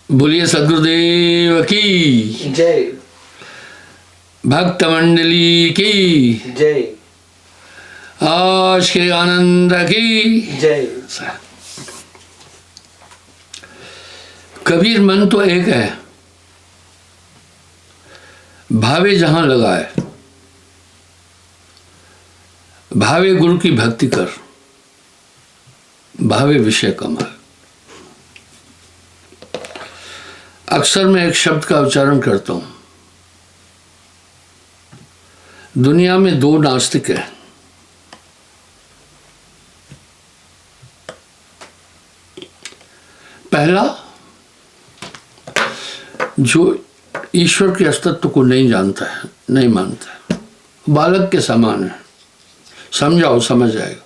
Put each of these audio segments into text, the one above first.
बोलिए सदगुरुदेव की जय। भक्त मंडली की जय। आज के आनंद की जय। कबीर मन तो एक है, भावे जहां लगाए, भावे गुरु की भक्ति कर, भावे विषय कमाए। अक्सर मैं एक शब्द का उच्चारण करता हूं। दुनिया में दो नास्तिक हैं। पहला, जो ईश्वर के अस्तित्व को नहीं जानता है, नहीं मानता है, बालक के समान है, समझाओ समझ जाएगा।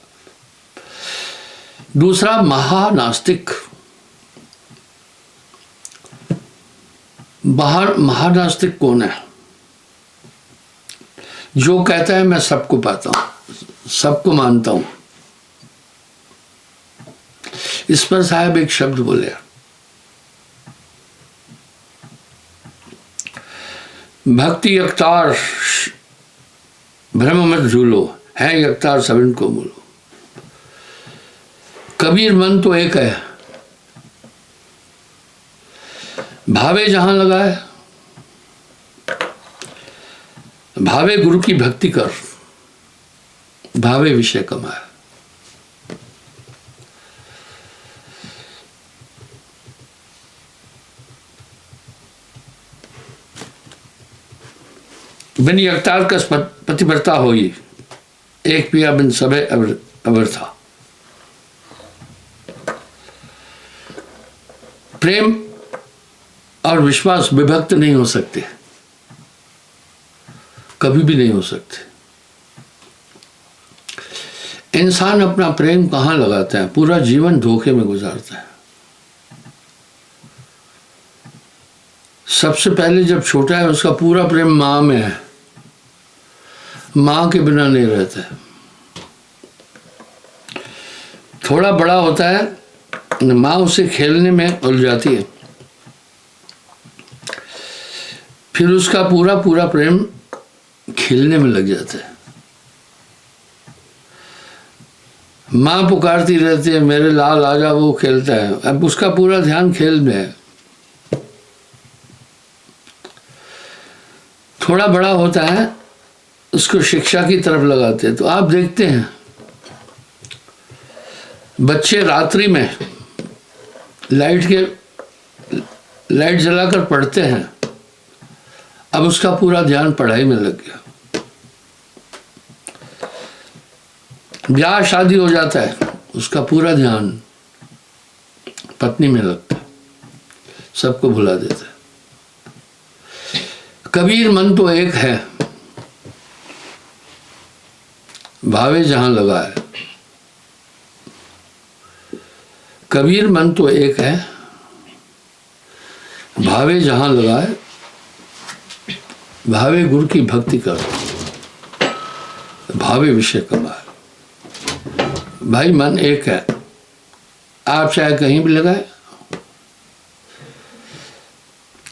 दूसरा महानास्तिक। महानास्तिक कौन है? जो कहता है मैं सबको पाता हूं, सबको मानता हूं। इस पर साहब एक शब्द बोले, भक्ति यकतार भ्रम मत झूलो, है यकतार सब इनको बोलो। कबीर मन तो एक है, भावे जहां लगाए, भावे गुरु की भक्ति कर, भावे विषय कमाए। बिन यकतार का पतिव्रता होई, एक पिया बिन सबे अवर था। प्रेम और विश्वास विभक्त नहीं हो सकते, कभी भी नहीं हो सकते। इंसान अपना प्रेम कहां लगाता है? पूरा जीवन धोखे में गुजारता है। सबसे पहले जब छोटा है उसका पूरा प्रेम मां में है, मां के बिना नहीं रहता है। थोड़ा बड़ा होता है, मां उसे खेलने में उलझाती है, फिर उसका पूरा प्रेम खेलने में लग जाता है। मां पुकारती रहती है, मेरे लाल आजा, वो खेलता है, अब उसका पूरा ध्यान खेल में है। थोड़ा बड़ा होता है, उसको शिक्षा की तरफ लगाते हैं। तो आप देखते हैं बच्चे रात्रि में लाइट जलाकर पढ़ते हैं, अब उसका पूरा ध्यान पढ़ाई में लग गया। ब्याह शादी हो जाता है, उसका पूरा ध्यान पत्नी में लगता है, सबको भुला देता है। कबीर मन तो एक है, भावे जहां लगाए। कबीर मन तो एक है, भावे जहां लगाए, भावे गुरु की भक्ति कर, भावे विषय कमाए। भाई मन एक है, आप चाहे कहीं भी लगाए,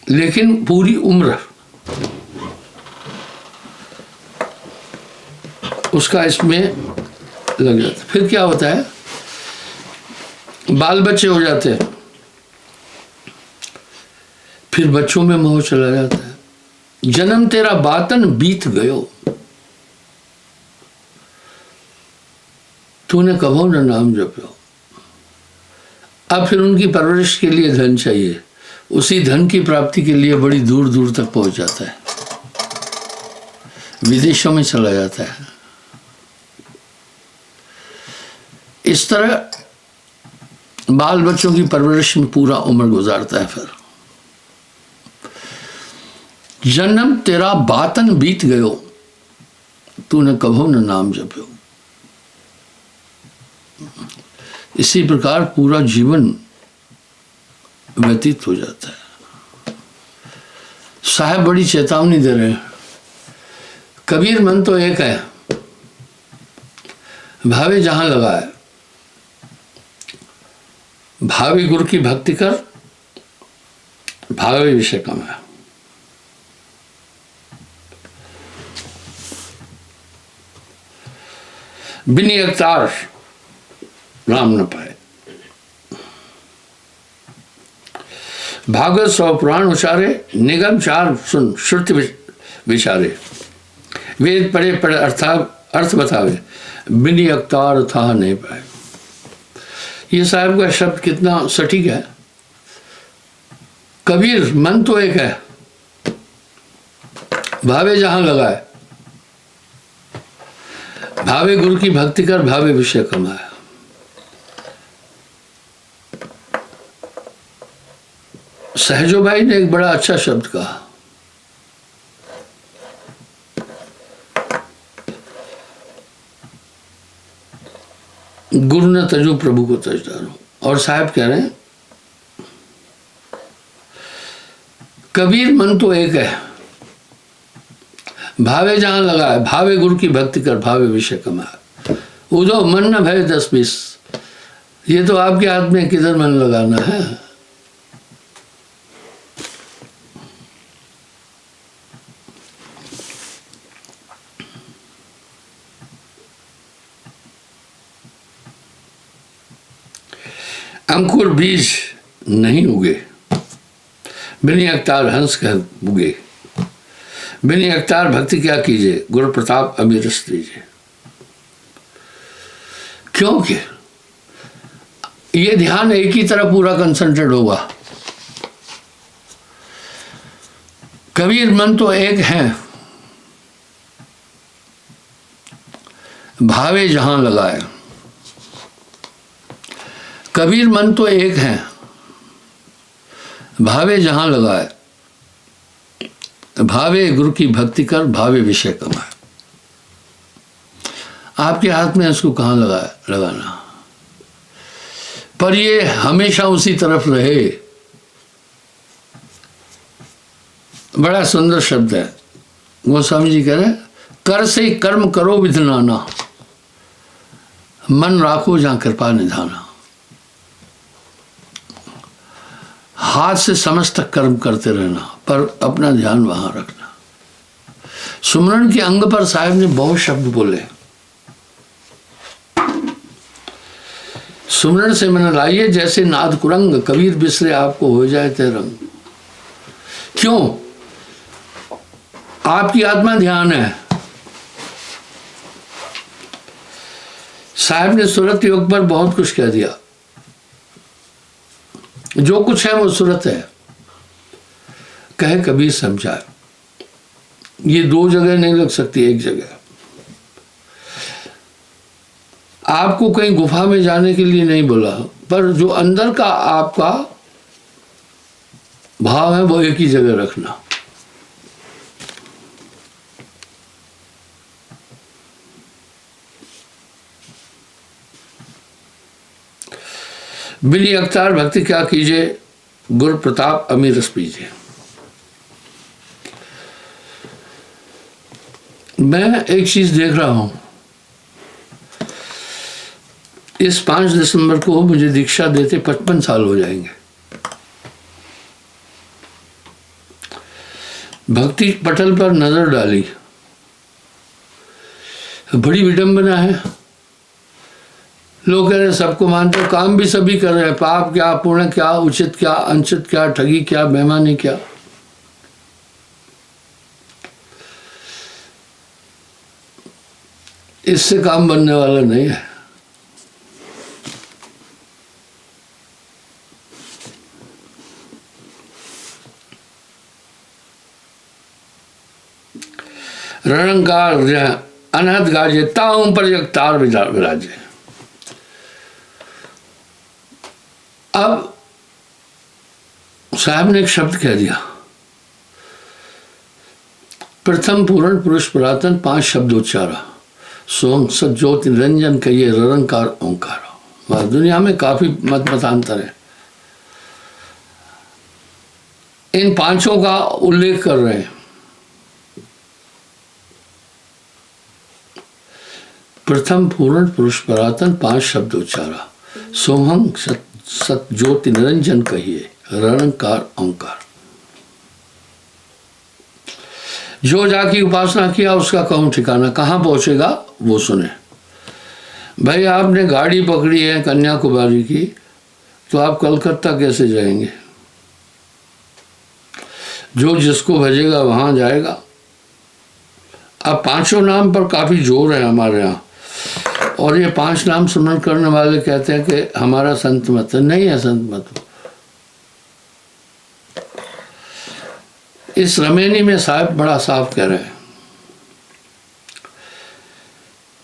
लेकिन पूरी उम्र उसका इसमें लग जाता। फिर क्या होता है, बाल बच्चे हो जाते हैं, फिर बच्चों में मोह चला जाता है। जन्म तेरा बातन बीत गयो, तूने कभो न नाम जप्यो। अब फिर उनकी परवरिश के लिए धन चाहिए, उसी धन की प्राप्ति के लिए बड़ी दूर दूर तक पहुंच जाता है, विदेशों में चला जाता है। इस तरह बाल बच्चों की परवरिश में पूरा उम्र गुजारता है। फिर जन्म तेरा बातन बीत गयो, तूने कभो न नाम जप्यो। इसी प्रकार पूरा जीवन व्यतीत हो जाता है। साहब बड़ी चेतावनी दे रहे हैं, कबीर मन तो एक है, भावे जहां लगाए, भावी गुरु की भक्ति कर, भावे विषय कमाया। बिनी अवतार राम न पाए। भागवत 100 पुराण उचारे, निगम 4 सुन श्रुति विचारे, वेद पढ़े पढ़े अर्थ बतावे, बिनी अवतार था नहीं पाए। ये साहब का शब्द कितना सटीक है। कबीर मन तो एक है, भावे जहां लगाए, भावे गुरु की भक्ति कर, भावे विषय कमाया। सहजो भाई ने एक बड़ा अच्छा शब्द कहा, गुरु न तजो प्रभु को तजदारो। और साहब कह रहे हैं कबीर मन तो एक है, भावे जहां लगा है, भावे गुरु की भक्ति कर, भावे विषय कमाए। उदो मन न भय 10-20, ये तो आपके हाथ में किधर मन लगाना है। अंकुर बीज नहीं उगे, बिनी अवतार हंस कह उगे। बिनी अवतार भक्ति क्या कीजिए, गुरु प्रताप अभी रस दीजिए। क्योंकि ये ध्यान एक ही तरफ पूरा कंसंट्रेट होगा। कबीर मन तो एक है, भावे जहां लगाए। कबीर मन तो एक है, भावे जहां लगाए, भावे गुरु की भक्ति कर, भावे विषय कमाए। आपके हाथ में इसको कहां लगाना, पर ये हमेशा उसी तरफ रहे। बड़ा सुंदर शब्द है। गोस्वामी जी कह रहे कर से कर्म करो विधनाना, मन राखो जहां कृपा निधाना। हाथ से समस्त कर्म करते रहना, पर अपना ध्यान वहां रखना। सुमरन के अंग पर साहब ने बहुत शब्द बोले। सुमरन से मन लाइए जैसे नाद कुरंग, कबीर बिसरे आपको हो जाए ते रंग। क्यों? आपकी आत्मा ध्यान है। साहब ने सूरत योग पर बहुत कुछ कह दिया। जो कुछ है वो सूरत है, कहे कबीर समझाए। ये दो जगह नहीं लग सकती, एक जगह। आपको कहीं गुफा में जाने के लिए नहीं बोला, पर जो अंदर का आपका भाव है वो एक ही जगह रखना। बिनी अवतार भक्ति क्या कीजिए, गुरु प्रताप अमीर रस पीजिए। मैं एक चीज देख रहा हूं, इस 5 दिसंबर को मुझे दीक्षा देते 55 साल हो जाएंगे। भक्ति पटल पर नजर डाली, बड़ी विडंबना है। लोग कह रहे सबको मानते हो, काम भी सभी कर रहे हैं। पाप क्या, पुण्य क्या, उचित क्या, अनुचित क्या, ठगी क्या, बेईमानी क्या। इससे काम बनने वाला नहीं है। रणंकार अनहद गाजे, ताऊं पर तार विराजे। अब साहब ने एक शब्द कह दिया, प्रथम पूर्ण पुरुष पुरातन 5 शब्द उच्चारा, सोम सत ज्योति निरंजन कहिए ररंकार ओंकार। दुनिया में काफी मतांतर है, इन 5 का उल्लेख कर रहे हैं। प्रथम पूर्ण पुरुष पुरातन 5 शब्द उच्चारा, सोहम सत ज्योति निरंजन कहिए ररंकार ओंकार। जो जाकी उपासना किया उसका कहूँ ठिकाना। कहाँ पहुँचेगा वो सुने। भाई आपने गाड़ी पकड़ी है कन्याकुमारी की, तो आप कलकत्ता कैसे जाएंगे? जो जिसको भेजेगा वहाँ जाएगा। अब पांचों नाम पर काफ़ी जोर है हमारे यहाँ, और ये 5 नाम स्मरण करने वाले कहते हैं कि हमारा संत मत नहीं है। संत मत इस रमेनी में साहब बड़ा साफ कह रहे हैं।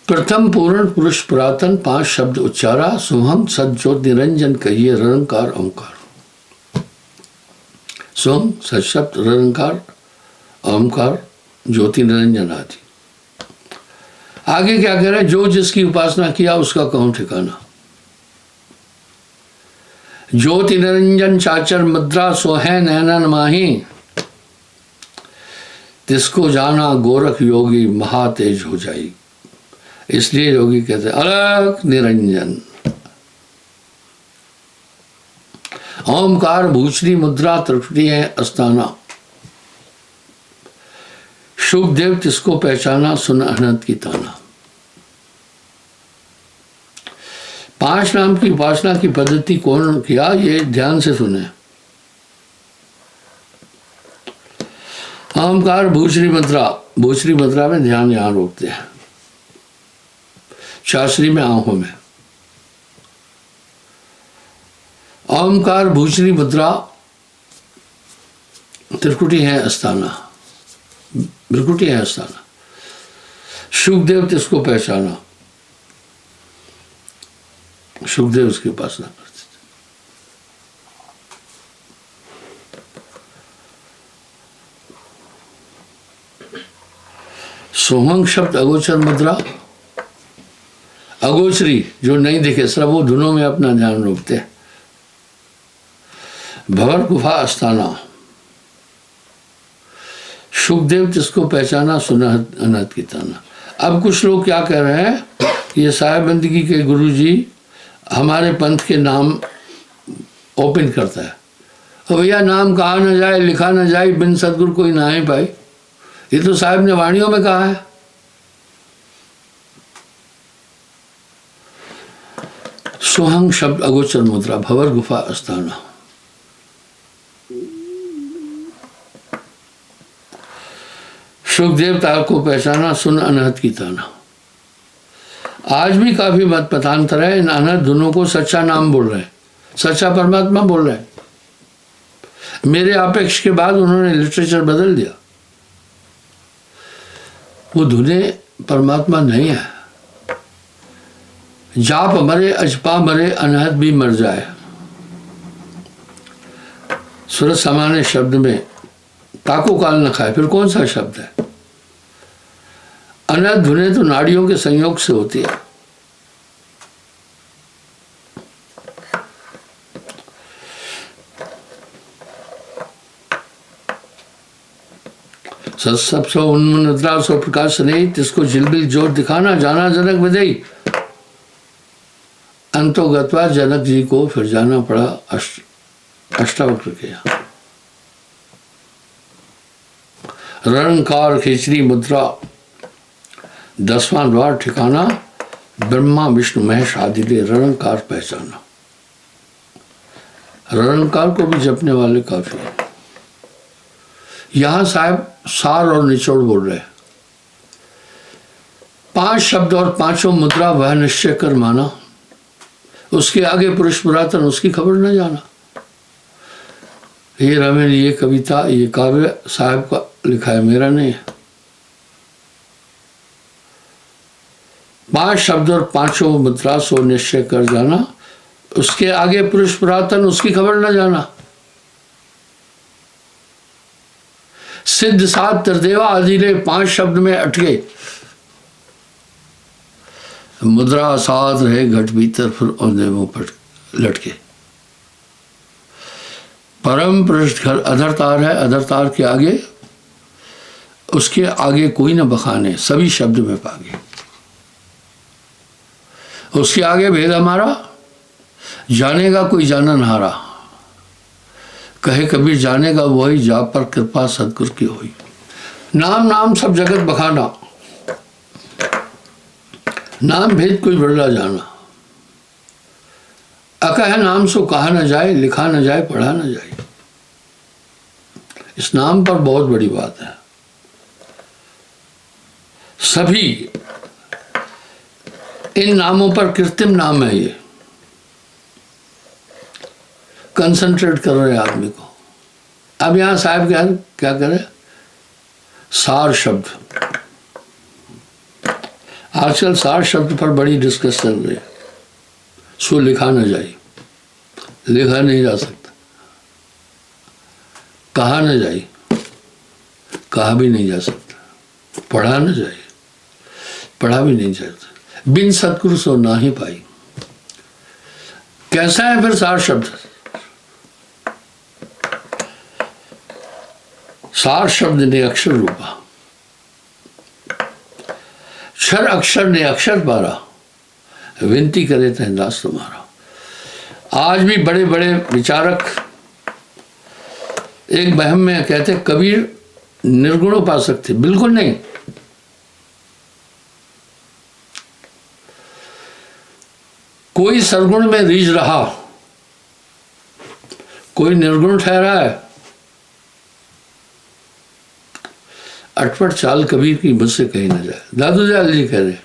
प्रथम पूर्ण पुरुष पुरातन 5 शब्द उच्चारा, सोहम सज्जोत निरंजन कहिए रंकार ओंकार। सोम सशब्द रंकार ओंकार ज्योति निरंजन आदि। आगे क्या कह रहे हैं? जो जिसकी उपासना किया उसका कहूं ठिकाना। ज्योति निरंजन चाचर मुद्रा सोहै नैनन माही, तिसको जाना गोरख योगी महातेज हो जाई। इसलिए योगी कहते हैं अलग निरंजन। ओमकार भूषणी मुद्रा त्रिपुटी है अस्ताना, शुभदेव तिसको पहचाना सुन अनंत की ताना। 5 नाम की उपासना की पद्धति कौन किया, ये ध्यान से सुने। ओमकार भूषणी मुद्रा, भूषणी मुद्रा में ध्यान यहां रोकते हैं, शास्त्री में आंखों में। ओमकार भूषणी मुद्रा त्रिकुटी है अस्ताना, त्रिकुटी है अस्ताना। शुभदेव तिसको पहचाना, शुभदेव उसकी उपासना करते थे। सोहंग शब्द अगोचर मुद्रा, अगोचरी जो नहीं दिखे सिर्फ वो धुनों में अपना ध्यान रोकते हैं। भवर गुफा अस्ताना, सुखदेव जिसको पहचाना सुना अनहद की ताना। अब कुछ लोग क्या कह रहे हैं, ये साहिब बंदगी के गुरु जी हमारे पंथ के नाम ओपन करता है। तो भैया नाम कहा न जाए, लिखा न जाए, बिन सदगुरु कोई ना ही पाई। ये तो साहिब ने वाणियों में कहा है। सोहंग शब्द अगोचर मुद्रा, भवर गुफा अस्ताना। सुखदेव तार को पहचाना सुन अनहद की ताना। आज भी काफी मत पतांतर है, इन अनहद धुनों को सच्चा नाम बोल रहे हैं, सच्चा परमात्मा बोल रहे हैं। मेरे अपेक्ष के बाद उन्होंने लिटरेचर बदल दिया। वो धुने परमात्मा नहीं है। जाप मरे अजपा मरे अनहद भी मर जाए। सूरत समाने शब्द में ताको काल न खाए, फिर कौन सा शब्द है? अनहद धुने तो नाड़ियों के संयोग से होती है। सब सो उन्मुद्रा सो प्रकाश नहीं, तिसको झिलबिल जोर दिखाना, जाना जनक विदई। अंतो गत्वा जनक जी को फिर जाना पड़ा अष्टावक्र के यहाँ। रणकार खिचड़ी मुद्रा, 10वां द्वार ठिकाना, ब्रह्मा विष्णु महेश आदि ने रणकार पहचाना। रणकार को भी जपने वाले काफी है। यहां साहब सार और निचोड़ बोल रहे हैं। 5 शब्द और 5 मुद्रा वह निश्चय कर माना, उसके आगे पुरुष पुरातन उसकी खबर न जाना। ये रमेन, ये कविता, ये काव्य साहब का लिखा है, मेरा नहीं है। 5 शब्द और 5 मुद्रा सो निश्चय कर जाना, उसके आगे पुरुष पुरातन उसकी खबर न जाना। सिद्ध सात त्रिदेवा आदि ने 5 शब्द में अटके। मुद्रा साथ रहे घट भीतर, फिर औंधे मुंह पर लटके। परम पुरुष घर अधरतार है, अधरतार के आगे उसके आगे कोई न बखाने, सभी शब्द में पागे। उसके आगे भेद हमारा, जानेगा कोई जानन हारा। कहे कबीर जानेगा वही, जा पर कृपा सदगुरु की हुई। नाम नाम सब जगत बखाना, नाम भेद कोई बदला जाना। अकह नाम सो कहा न जाए, लिखा न जाए, पढ़ा न जाए। इस नाम पर बहुत बड़ी बात है। सभी इन नामों पर कृत्रिम नाम है। ये कंसंट्रेट कर रहे आदमी को। अब यहां साहब क्या करे, सार शब्द। आजकल सार शब्द पर बड़ी डिस्कस चल रही है। सो लिखा न जाए, लिखा नहीं जा सकता। कहा न जाए, कहा भी नहीं जा सकता। पढ़ा न जाए, पढ़ा भी नहीं जा सकता। बिन सतगुरु सो ना ही पाई। कैसा है फिर सार शब्द? सार शब्द ने अक्षर रूपा, क्षर अक्षर ने अक्षर पारा, विनती करे तह दास तुम्हारा। आज भी बड़े बड़े विचारक एक वहम में कहते कबीर निर्गुण उपासक थे। बिल्कुल नहीं। कोई सरगुण में रीझ रहा, कोई निर्गुण ठहरा है। अटपट चाल कबीर की मुझसे कही न जाए, दादू दयाल जी कह रहे।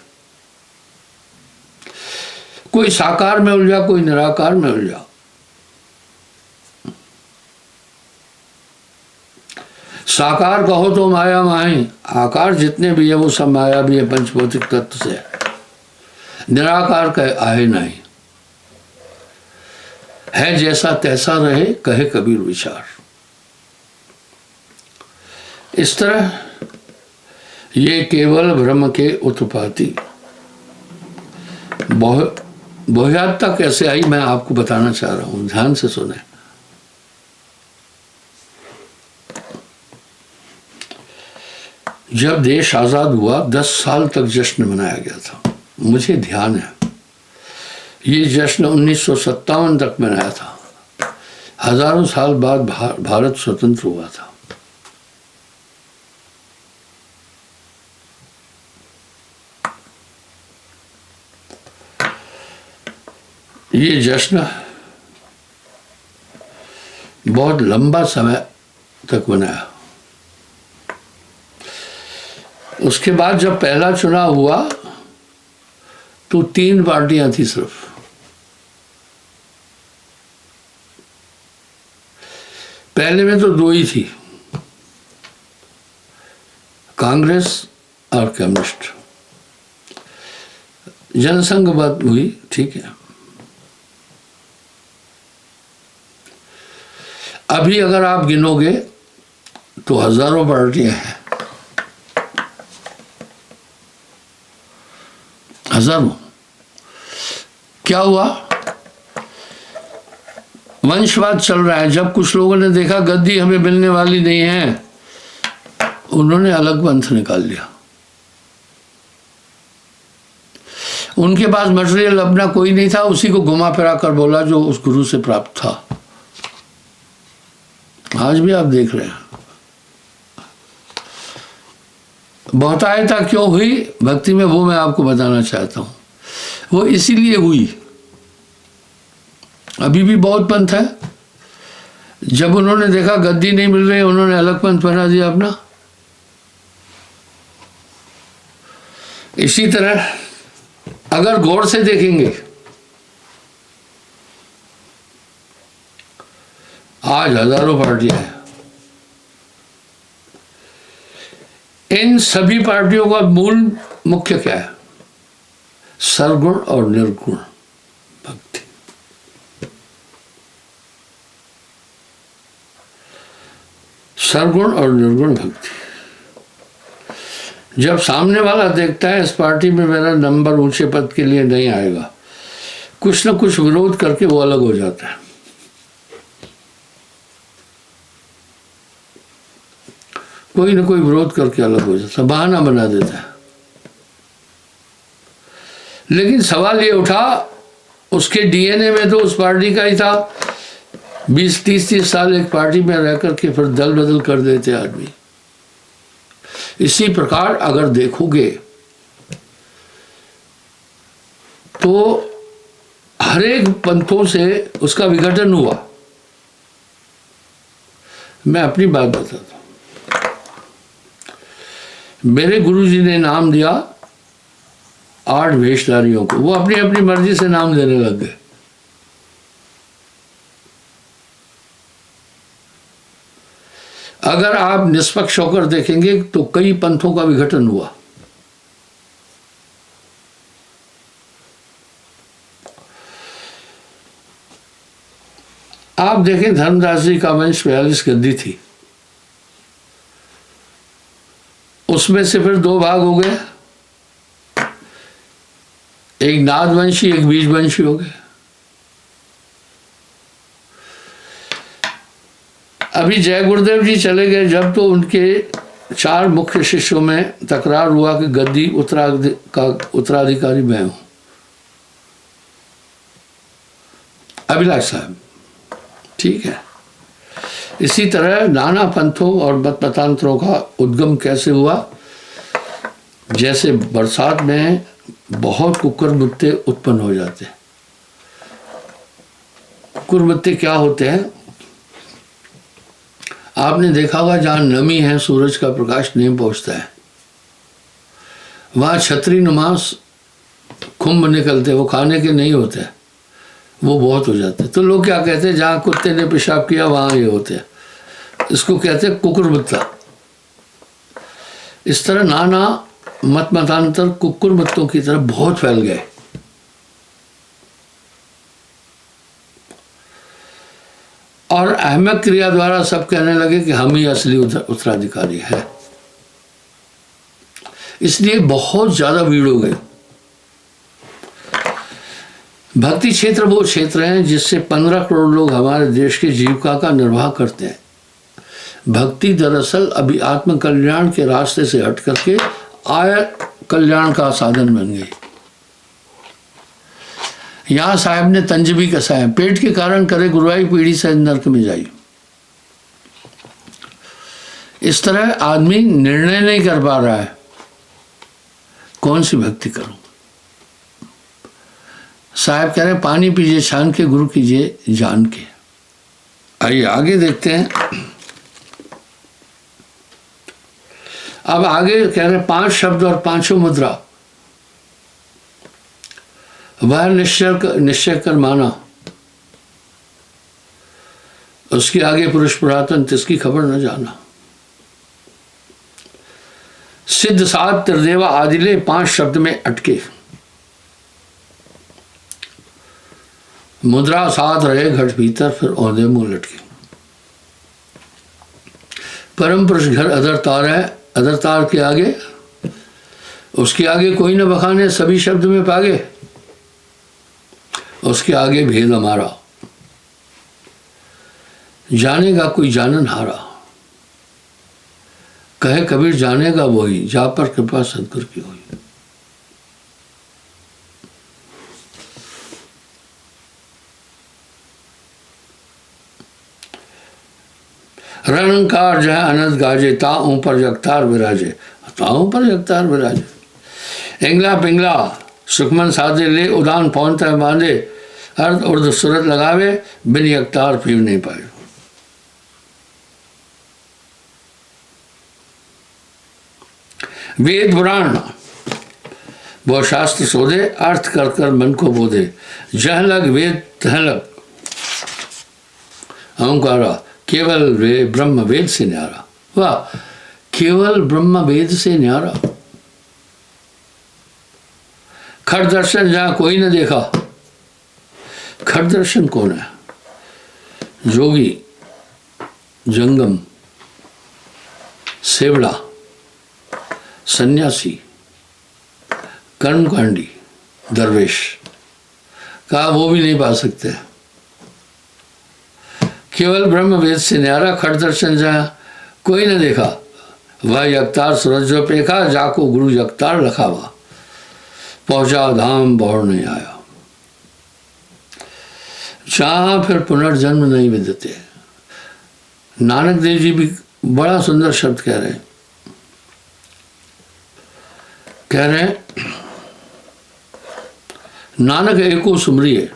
कोई साकार में उलझा, कोई निराकार में उलझा। साकार कहो तो माया माही, आकार जितने भी है वो सब माया भी है, पंचभौतिक तत्व से। निराकार कहे आहे नहीं, है जैसा तैसा रहे, कहे कबीर विचार। इस तरह ये केवल भ्रम के उत्पाती बहुयात्ता कैसे आई, मैं आपको बताना चाह रहा हूं। ध्यान से सुने। जब देश आजाद हुआ 10 साल तक जश्न मनाया गया था। मुझे ध्यान है ये जश्न 1957 तक मनाया था। हजारों साल बाद भारत स्वतंत्र हुआ था। ये जश्न बहुत लंबा समय तक मनाया। उसके बाद जब पहला चुनाव हुआ तो 3 पार्टियां थी सिर्फ। पहले में तो 2 ही थी, कांग्रेस और कम्युनिस्ट। जनसंघ बात हुई, ठीक है। अभी अगर आप गिनोगे तो हजारों पार्टियां हैं, हजारों। क्या हुआ? वंशवाद चल रहा है। जब कुछ लोगों ने देखा गद्दी हमें मिलने वाली नहीं है, उन्होंने अलग पंथ निकाल लिया। उनके पास मटेरियल अपना कोई नहीं था, उसी को घुमा फिरा कर बोला जो उस गुरु से प्राप्त था। आज भी आप देख रहे हैं। बहुतायता क्यों हुई भक्ति में, वो मैं आपको बताना चाहता हूं। वो इसीलिए हुई। अभी भी बहुत पंथ है। जब उन्होंने देखा गद्दी नहीं मिल रही, उन्होंने अलग पंथ बना दिया अपना। इसी तरह अगर गौर से देखेंगे, आज हजारों पार्टियां हैं। इन सभी पार्टियों का मूल मुख्य क्या है? सरगुण और निर्गुण भक्ति। सरगुण और निर्गुण भक्ति। जब सामने वाला देखता है इस पार्टी में मेरा नंबर ऊंचे पद के लिए नहीं आएगा, कुछ ना कुछ विरोध करके वो अलग हो जाता है। कोई ना कोई विरोध करके अलग हो जाता है, बहाना बना देता है। लेकिन सवाल ये उठा, उसके डीएनए में तो उस पार्टी का ही था। 20-30 साल एक पार्टी में रह करके फिर दल बदल कर देते आदमी। इसी प्रकार अगर देखोगे तो हर एक पंथों से उसका विघटन हुआ। मैं अपनी बात बताता हूं। मेरे गुरुजी ने नाम दिया 8 वेशधारियों को, वो अपनी अपनी मर्जी से नाम देने लग गए। अगर आप निष्पक्ष होकर देखेंगे तो कई पंथों का विघटन हुआ। आप देखें धर्मदास जी का वंश 42 गद्दी थी, उसमें से फिर 2 भाग हो गए, एक नादवंशी एक बीजवंशी हो गए। अभी जय गुरुदेव जी चले गए जब, तो उनके 4 मुख्य शिष्यों में तकरार हुआ कि गद्दी उत्तराधिकारी मैं हूं। अभिलाष साहब, ठीक है। इसी तरह नाना पंथों और मत मतांतरों का उद्गम कैसे हुआ। जैसे बरसात में बहुत कुक्कुर मुत्ते उत्पन्न हो जाते हैं। कुक्कुर मुत्ते क्या होते हैं, आपने देखा होगा जहां नमी है, सूरज का प्रकाश नहीं पहुंचता है, वहां छतरी नुमास खुम्ब निकलते, वो खाने के नहीं होते, वो बहुत हो जाते। तो लोग क्या कहते हैं, जहां कुत्ते ने पेशाब किया वहां ये होते हैं, इसको कहते हैं कुकुरमुत्ता। इस तरह नाना मत मतांतर कुकुर मुत्तों की तरफ बहुत फैल गए। और अहमक क्रिया द्वारा सब कहने लगे कि हम ही असली उत्तराधिकारी है। इसलिए बहुत ज्यादा भीड़ हो गई। भक्ति क्षेत्र वो क्षेत्र हैं जिससे 15 करोड़ लोग हमारे देश की जीविका का निर्वाह करते हैं। भक्ति दरअसल अभी आत्म कल्याण के रास्ते से हट करके आय कल्याण का साधन बन गई। यहां साहब ने तंज भी कसा है, पेट के कारण करे गुरुआई पीढ़ी से नरक में जाई। इस तरह आदमी निर्णय नहीं कर पा रहा है कौन सी भक्ति करूं। साहब कह रहे हैं पानी पीजिए छान के, गुरु कीजिए जान के। आइए आगे देखते हैं। अब आगे कह रहे हैं 5 शब्द और 5 मुद्रा, वह निश्चय कर माना, उसके आगे पुरुष पुरातन तिसकी खबर न जाना। सिद्ध साध त्रिदेवा आदिले 5 शब्द में अटके, मुद्रा साध रहे घट भीतर, फिर औंधे मुंह लटके। परम पुरुष घर अदरतार है, अदरतार के आगे, उसके आगे कोई न बखाने, सभी शब्द में पागे, उसके आगे भेद हमारा, जानेगा कोई जानन हारा। कहे कबीर जानेगा वही, जा पर कृपा सदगुरु की हुई। रणकार जय अनंत गाजे, ताऊं पर जगतार विराजे, ताऊं पर जगतार विराजे। इंगला पिंगला सुखमन साधे ले, उदान पौनता बांधे, अर्ध उर्ध सूरत लगावे, बिन यकतार पीर नहीं पाए। वेद पुराण वो शास्त्र शोधे, अर्थ कर कर मन को बोधे, जह लग वेद तह लग अहंकारा, केवल वे ब्रह्म वेद से न्यारा। वाह, केवल ब्रह्म वेद से न्यारा। खट दर्शन जहां कोई न देखा, खट दर्शन कौन है? जोगी, जंगम, सेवड़ा, सन्यासी, कर्मकांडी, दरवेश, कहा वो भी नहीं पा सकते। केवल ब्रह्म वेद से न्यारा, खट दर्शन जहां कोई न देखा, वह यकतार सूरज जो पेखा, जाको गुरु यकतार लखावा, पहुंचा धाम बहुर नहीं आया। जहां फिर पुनर्जन्म नहीं विदते। नानक देव जी भी बड़ा सुंदर शब्द कह रहे हैं, कह रहे हैं नानक एको सुमरिए,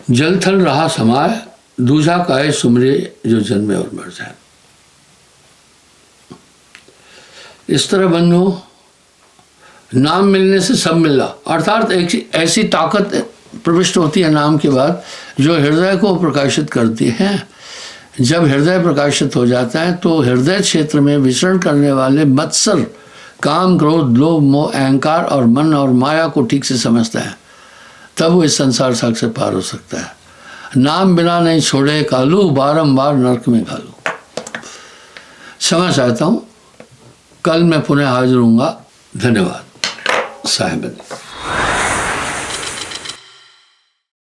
जल थल रहा समाय, दूजा काहे सुमरिए जो जन्मे और मर जाए। इस तरह बंधु नाम मिलने से सब मिला, अर्थात एक ऐसी ताकत प्रविष्ट होती है नाम के बाद जो हृदय को प्रकाशित करती है। जब हृदय प्रकाशित हो जाता है तो हृदय क्षेत्र में विचरण करने वाले मत्सर, काम, क्रोध, लोभ, मोह, अहंकार और मन और माया को ठीक से समझता है, तब वो इस संसार सागर से पार हो सकता है। नाम बिना नहीं छोड़े कालू, बारंबार नरक में घालू। क्षमा चाहता हूँ, कल मैं पुनः हाजिर हूँगा। धन्यवाद साहिब।